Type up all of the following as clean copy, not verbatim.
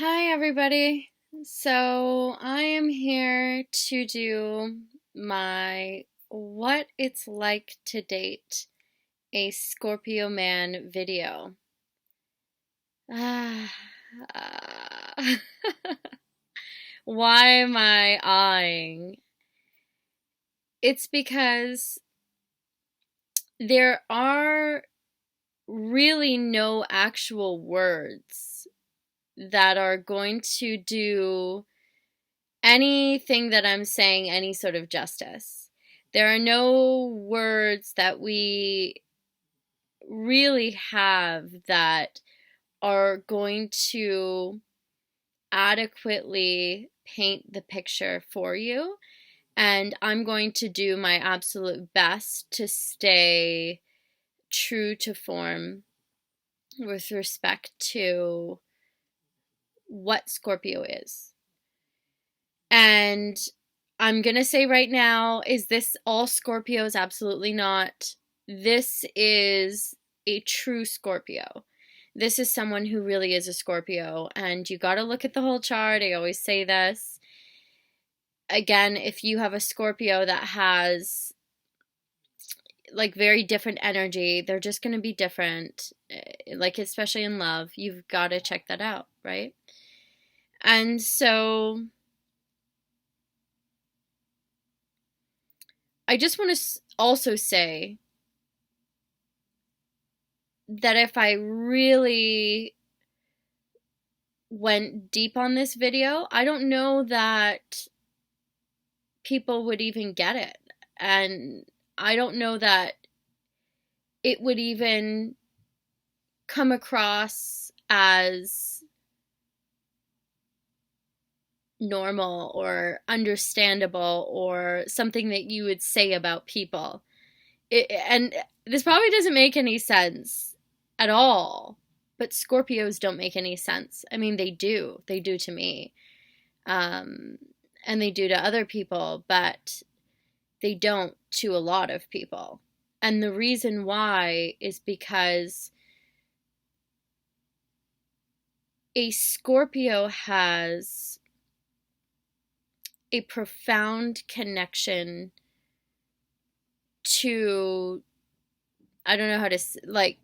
Hi, everybody. So, I am here to do my What It's Like to Date a Scorpio Man video. Ah, why am I eyeing? It's because there are really no actual words that are going to do anything that I'm saying any sort of justice. There are no words that we really have that are going to adequately paint the picture for you. And I'm going to do my absolute best to stay true to form with respect to what Scorpio is. And I'm going to say right now, is this all Scorpios? Absolutely not. This is a true Scorpio. This is someone who really is a Scorpio, and you got to look at the whole chart. I always say this. Again, if you have a Scorpio that has like very different energy, they're just going to be different. Like, especially in love, you've got to check that out, right? And so I just want to also say that if I really went deep on this video, I don't know that people would even get it. And I don't know that it would even come across as normal or understandable or something that you would say about people. And this probably doesn't make any sense at all, but Scorpios don't make any sense. I mean, they do. They do to me. And they do to other people, but they don't to a lot of people. And the reason why is because a Scorpio has a profound connection to, I don't know how to, like,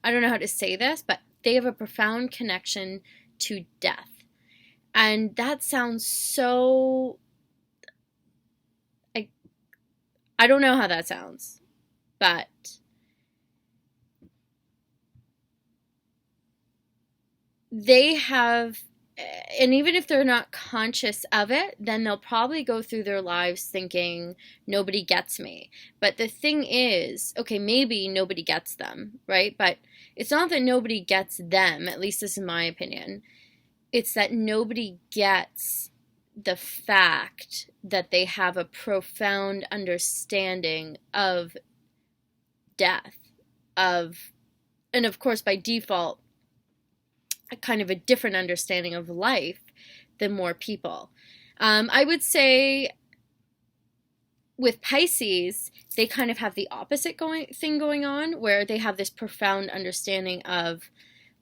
I don't know how to say this, but they have a profound connection to death. And that sounds so, I don't know how that sounds, but they have, and even if they're not conscious of it, then they'll probably go through their lives thinking, nobody gets me. But the thing is, okay, maybe nobody gets them, right? But it's not that nobody gets them, at least this is my opinion. It's that nobody gets the fact that they have a profound understanding of death, and of course, by default, a kind of a different understanding of life than more people. I would say with Pisces, they kind of have the opposite thing going on, where they have this profound understanding of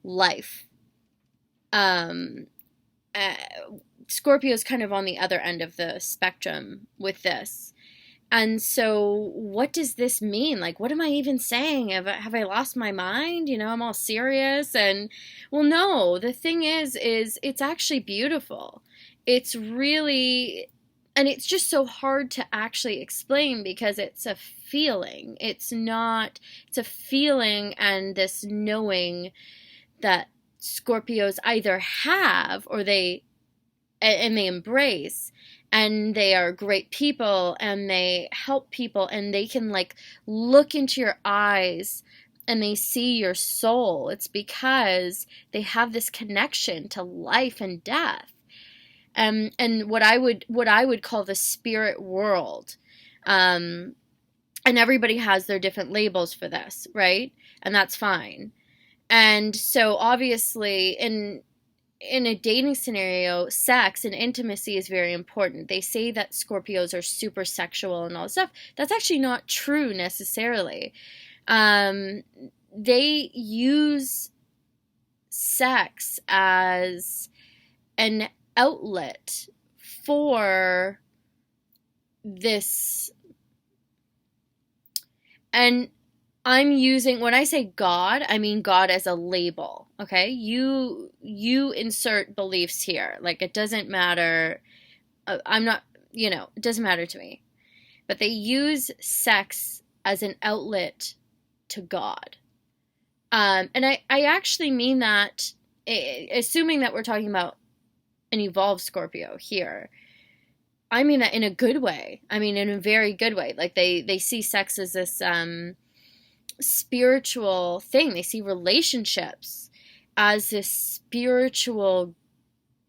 life. Scorpio is kind of on the other end of the spectrum with this. And so what does this mean? Like, what am I even saying? Have I lost my mind? I'm all serious. And, well, no, the thing is it's actually beautiful. It's really, and it's just so hard to actually explain because it's a feeling. It's a feeling and this knowing that Scorpios either have or they embrace, and they are great people and they help people and they can like look into your eyes and they see your soul. It's because they have this connection to life and death, and what I would call the spirit world. And everybody has their different labels for this, right? And that's fine. And so obviously in a dating scenario, sex and intimacy is very important. They say that Scorpios are super sexual and all this stuff. That's actually not true necessarily. They use sex as an outlet for this. And I'm using, when I say God, I mean God as a label. Okay, you insert beliefs here. Like, it doesn't matter. I'm not, it doesn't matter to me. But they use sex as an outlet to God. And I actually mean that, assuming that we're talking about an evolved Scorpio here. I mean that in a good way. I mean, in a very good way. Like, they see sex as this spiritual thing. They see relationships as this spiritual,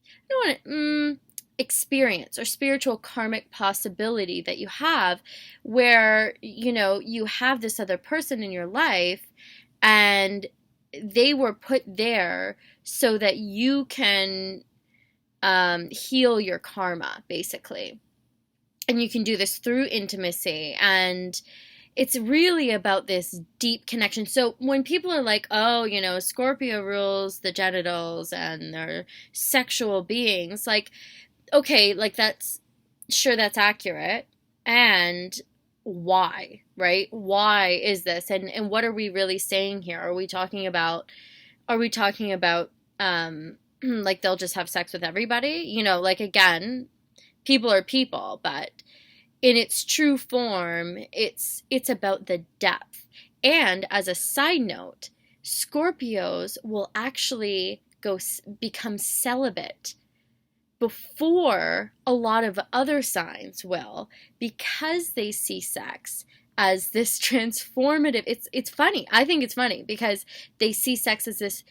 I don't want to, experience or spiritual karmic possibility that you have, where, you have this other person in your life, and they were put there so that you can heal your karma, basically. And you can do this through intimacy, and it's really about this deep connection. So when people are like, oh, Scorpio rules the genitals and they're sexual beings, like, okay, like, that's accurate. And why, right? Why is this? And what are we really saying here? Are we talking about like, they'll just have sex with everybody? Like, again, people are people, but in its true form, it's about the depth. And as a side note, Scorpios will actually become celibate before a lot of other signs will, because they see sex as this transformative. It's funny. I think it's funny because they see sex as this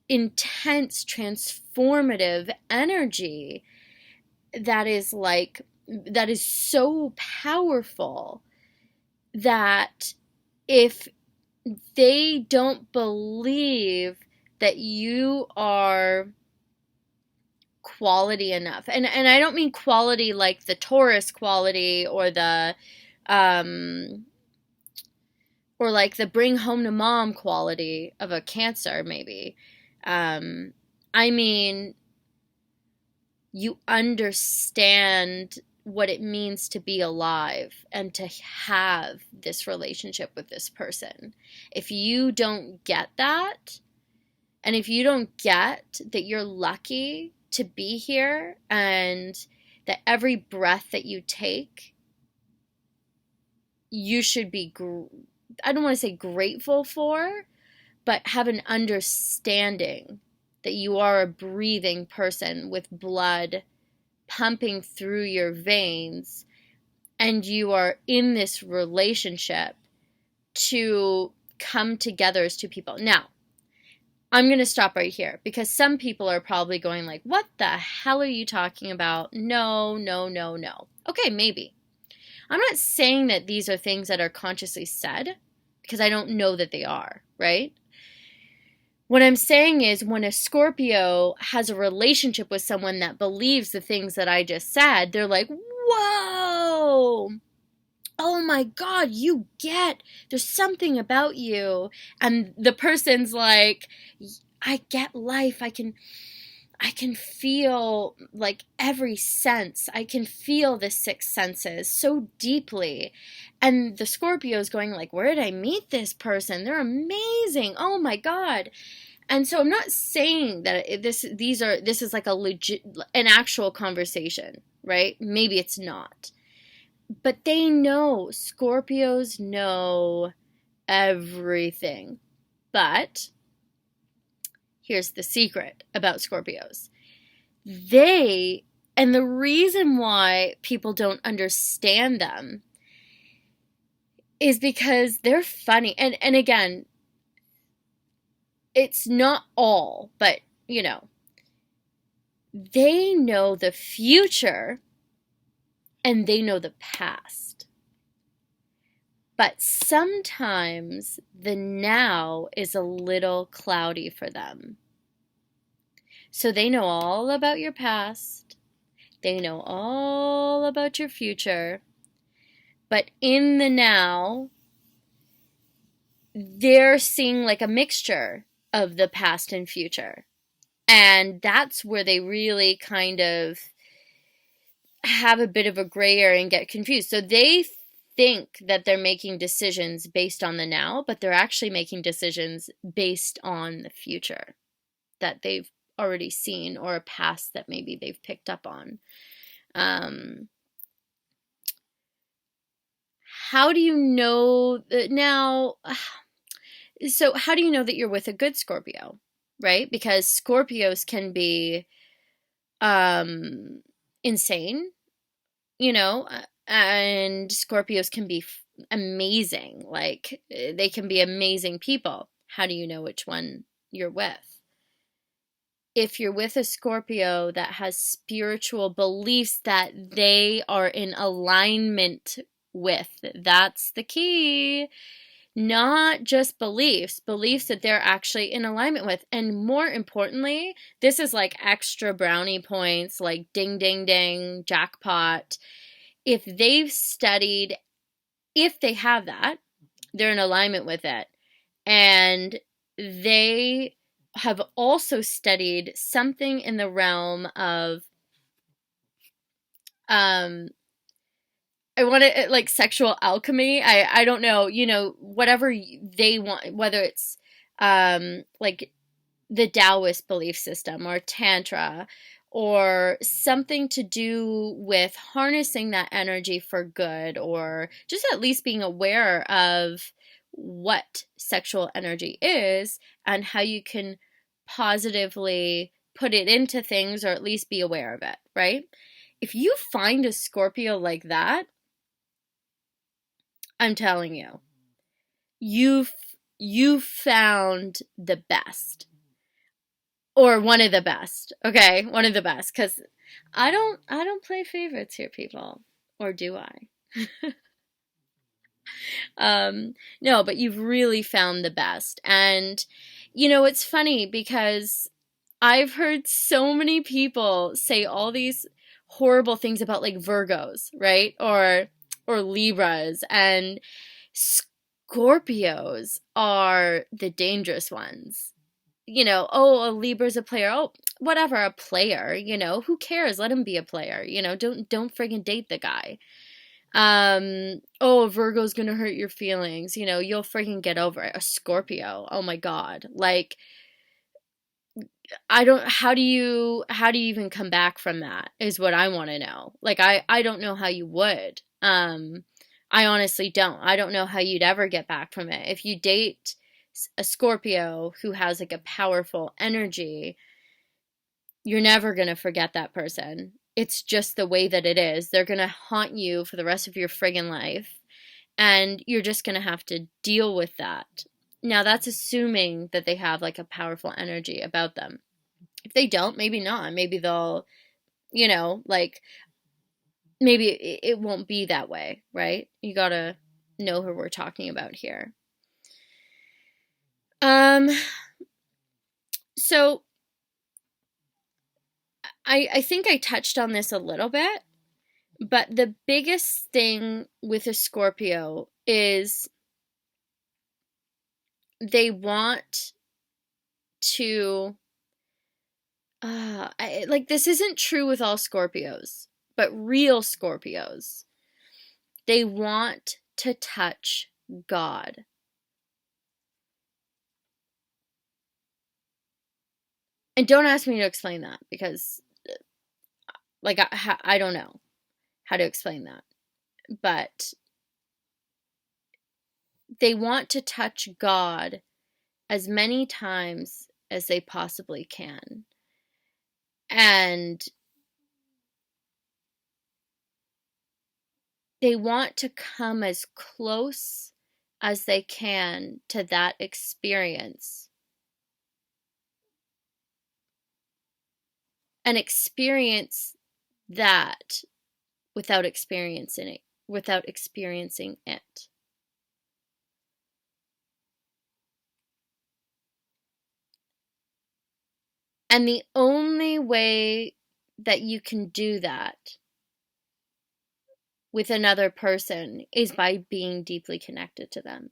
intense transformative energy that is so powerful that if they don't believe that you are quality enough, and I don't mean quality like the Taurus quality or the or like the bring home to mom quality of a Cancer, maybe. I mean, you understand what it means to be alive and to have this relationship with this person. If you don't get that, and if you don't get that you're lucky to be here, and that every breath that you take, you should be, I don't want to say grateful for, but have an understanding that you are a breathing person with blood pumping through your veins, and you are in this relationship to come together as two people. Now, I'm going to stop right here, because some people are probably going like, what the hell are you talking about? No, no, no, no. Okay, maybe. I'm not saying that these are things that are consciously said, because I don't know that they are, right? What I'm saying is, when a Scorpio has a relationship with someone that believes the things that I just said, they're like, whoa, oh my God, there's something about you. And the person's like, I get life. I can feel like every sense. I can feel the six senses so deeply. And the Scorpio is going like, where did I meet this person? They're amazing. Oh my God. And so I'm not saying that this is like an actual conversation, right? Maybe it's not. But they know, Scorpios know everything. But here's the secret about Scorpios. And the reason why people don't understand them is because they're funny. And again, it's not all, but, they know the future and they know the past. But sometimes the now is a little cloudy for them. So they know all about your past. They know all about your future. But in the now, they're seeing like a mixture of the past and future. And that's where they really kind of have a bit of a gray area and get confused. So they think that they're making decisions based on the now, but they're actually making decisions based on the future that they've already seen, or a past that maybe they've picked up on. How do you know that now? So, how do you know that you're with a good Scorpio, right? Because Scorpios can be insane, and Scorpios can be amazing. Like, they can be amazing people. How do you know which one you're with? If you're with a Scorpio that has spiritual beliefs that they are in alignment with, that's the key. Not just beliefs that they're actually in alignment with. And more importantly, this is like extra brownie points, like ding, ding, ding, jackpot. If they've studied, if they have that, they're in alignment with it. And they have also studied something in the realm of, I want to like sexual alchemy. I don't know, whatever they want, whether it's like the Taoist belief system or Tantra, or something to do with harnessing that energy for good, or just at least being aware of what sexual energy is and how you can positively put it into things, or at least be aware of it, right? If you find a Scorpio like that, I'm telling you, you've found the best, or one of the best. Okay, one of the best, cuz I don't play favorites here, people. Or do I? No, but you've really found the best. And it's funny because I've heard so many people say all these horrible things about like Virgos, right? Or Libras, and Scorpios are the dangerous ones. Oh, a Libra's a player. Oh, whatever, a player, who cares? Let him be a player. Don't friggin' date the guy. Oh, a Virgo's gonna hurt your feelings. You'll friggin' get over it. A Scorpio. Oh my God. Like, I don't, how do you even come back from that is what I want to know. Like, I don't know how you would. I honestly don't. I don't know how you'd ever get back from it. If you date a Scorpio who has like a powerful energy, you're never going to forget that person. It's just the way that it is. They're going to haunt you for the rest of your friggin' life, and you're just going to have to deal with that. Now, that's assuming that they have like a powerful energy about them. If they don't, maybe not. Maybe they'll, like, maybe it won't be that way, right? You gotta know who we're talking about here. So I think I touched on this a little bit, but the biggest thing with a Scorpio is they want to, like, this isn't true with all Scorpios, but real Scorpios, they want to touch God. And don't ask me to explain that, because, like, I don't know how to explain that. But they want to touch God as many times as they possibly can. And they want to come as close as they can to that experience, and experience that without experiencing it. And the only way that you can do that with another person is by being deeply connected to them.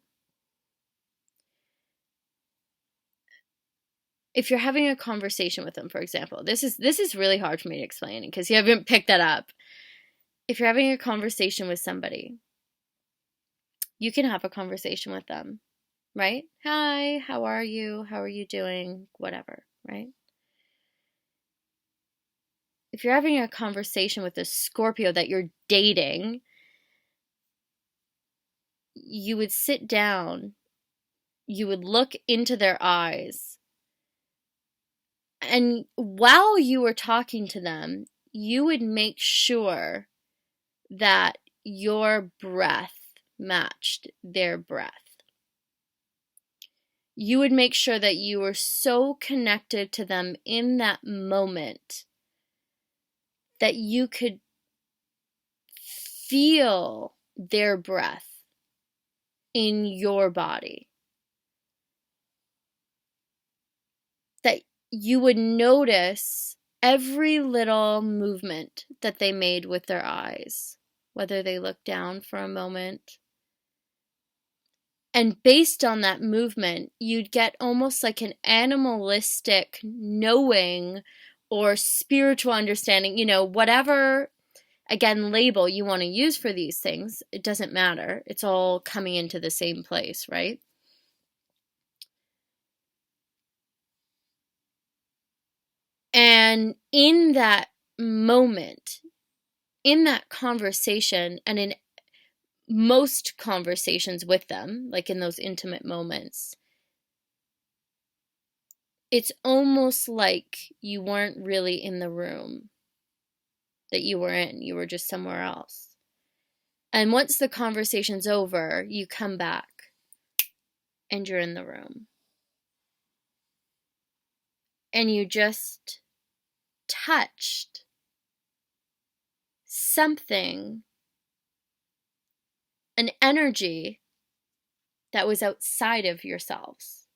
if you're having a conversation with them, for example, this is really hard for me to explain because you haven't picked that up. If you're having a conversation with somebody, you can have a conversation with them, right? Hi, how are you? How are you doing? Whatever, right? If you're having a conversation with a Scorpio that you're dating, you would sit down, you would look into their eyes, and while you were talking to them, you would make sure that your breath matched their breath. You would make sure that you were so connected to them in that moment that you could feel their breath in your body. That you would notice every little movement that they made with their eyes, whether they looked down for a moment. And based on that movement, you'd get almost like an animalistic knowing or spiritual understanding, whatever, again, label you want to use for these things. It doesn't matter. It's all coming into the same place, right? And in that moment, in that conversation, and in most conversations with them, like in those intimate moments, it's almost like you weren't really in the room that you were in. You were just somewhere else. And once the conversation's over, you come back and you're in the room. And you just touched something, an energy that was outside of yourselves.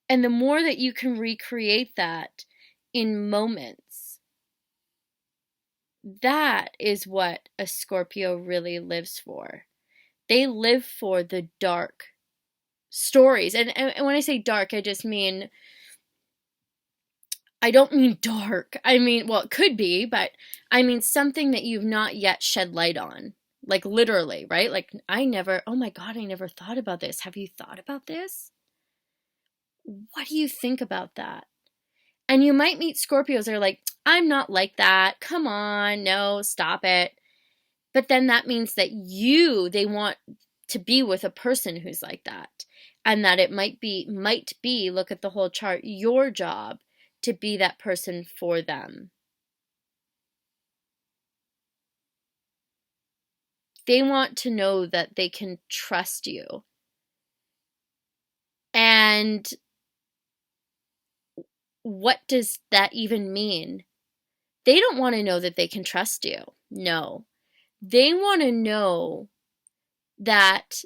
And the more that you can recreate that in moments, that is what a Scorpio really lives for. They live for the dark stories. And when I say dark, I don't mean dark. I mean, well, it could be, but I mean something that you've not yet shed light on. Like literally, right? Like oh my God, I never thought about this. Have you thought about this? What do you think about that? And you might meet Scorpios that are like, I'm not like that. Come on, no, stop it. But then that means that they want to be with a person who's like that. And that it might be, look at the whole chart, your job to be that person for them. They want to know that they can trust you. And what does that even mean? They don't want to know that they can trust you. No. They want to know that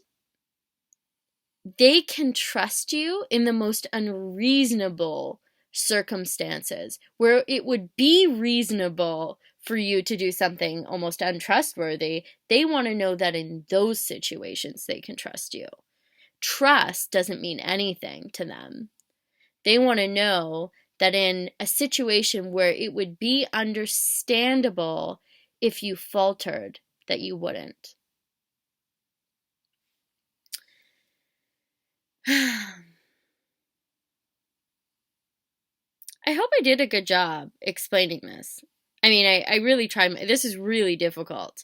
they can trust you in the most unreasonable circumstances where it would be reasonable for you to do something almost untrustworthy. They want to know that in those situations they can trust you. Trust doesn't mean anything to them. They want to know that in a situation where it would be understandable if you faltered, that you wouldn't. I hope I did a good job explaining this. I mean, I really tried. This is really difficult.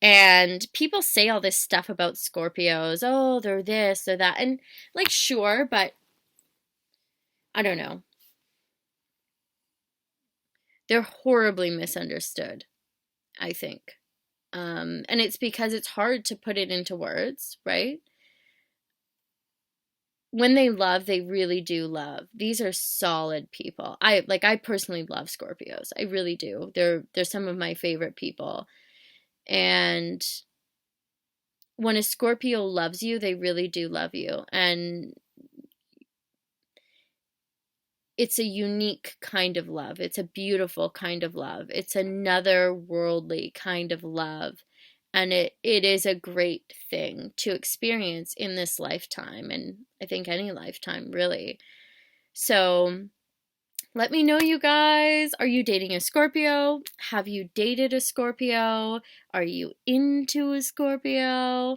And people say all this stuff about Scorpios. Oh, they're this, they're that. And, like, sure, but I don't know. They're horribly misunderstood, I think. And it's because it's hard to put it into words, right? When they love, they really do love. These are solid people. I personally love Scorpios. I really do. They're some of my favorite people. And when a Scorpio loves you, they really do love you. And it's a unique kind of love. It's a beautiful kind of love. It's another worldly kind of love. And it is a great thing to experience in this lifetime, and I think any lifetime, really. So let me know, you guys. Are you dating a Scorpio? Have you dated a Scorpio? Are you into a Scorpio?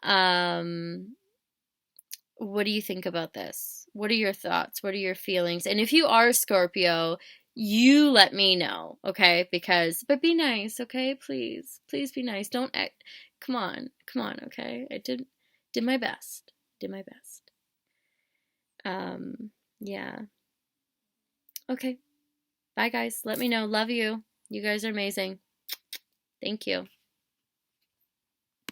Um, what do you think about this? What are your thoughts? What are your feelings? And if you are Scorpio, you let me know, okay? But be nice, okay? Please, please be nice. Don't act. Come on, okay? I did my best. Did my best. Yeah. Okay. Bye, guys. Let me know. Love you. You guys are amazing. Thank you.